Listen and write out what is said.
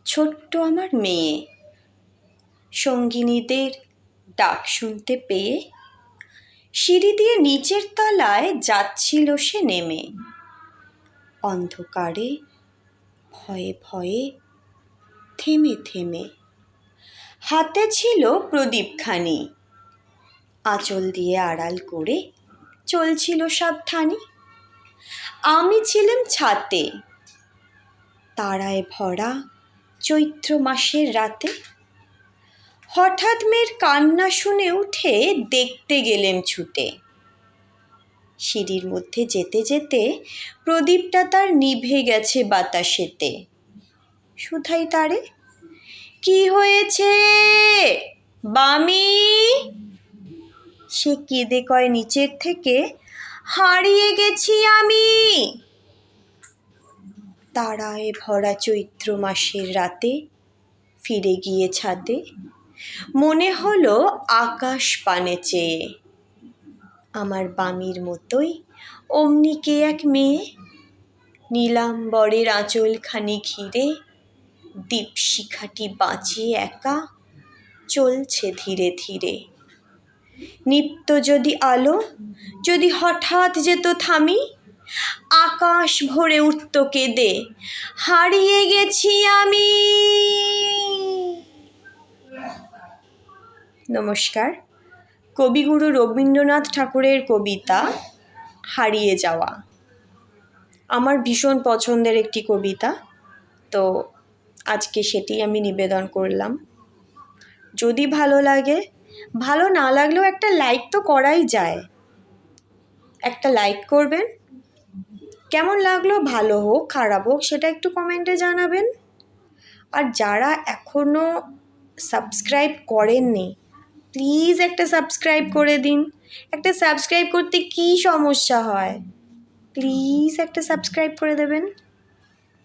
ছোট্ট আমার মেয়ে সঙ্গিনীদের ডাক শুনতে পেয়ে সিঁড়ি দিয়ে নিচের তলায় যাচ্ছিল সে নেমে। অন্ধকারে ভয়ে ভয়ে থেমে থেমে হাতে ছিল প্রদীপখানি, আঁচল দিয়ে আড়াল করে চলছিল সাবধানী। আমি ছিলাম ছাতে, তারায় ভরা চৈত্র মাসের রাতে। হঠাৎ মেয়ের কান্না শুনে উঠে দেখতে গেলেম ছুটে। সিঁড়ির মধ্যে যেতে যেতে প্রদীপটা তার নিভে গেছে বাতাসেতে। শুধাই তারে, কি হয়েছে বামি? সে কেঁদে কয় নিচের থেকে, হারিয়ে গেছি আমি। তারায় ভরা চৈত্র মাসের রাতে ফিরে গিয়ে ছাদে মনে হলো আকাশ পানে চেয়ে। আমার বামির মতোই অমনি কে এক মেয়ে, নীলাম্বরের আঁচলখানি ঘিরে দীপশিখাটি বাঁচিয়ে একা চলছে ধীরে ধীরে। নিত্য যদি আলো যদি হঠাৎ যেত থামি, আকাশ ভরে উঠত কেঁদে, হারিয়ে গেছি আমি। নমস্কার। কবিগুরু রবীন্দ্রনাথ ঠাকুরের কবিতা হারিয়ে যাওয়া আমার ভীষণ পছন্দের একটি কবিতা, তো আজকে সেটি আমি নিবেদন করলাম। যদি ভালো লাগে, ভালো না লাগলেও একটা লাইক তো করাই যায়, একটা লাইক করবেন। কেমন লাগলো, ভালো হোক খারাপ হোক, সেটা একটু কমেন্টে জানাবেন। আর যারা এখনও সাবস্ক্রাইব করেননি, প্লিজ একটা সাবস্ক্রাইব করে দিন। একটা সাবস্ক্রাইব করতে কী সমস্যা হয়, প্লিজ একটা সাবস্ক্রাইব করে দেবেন।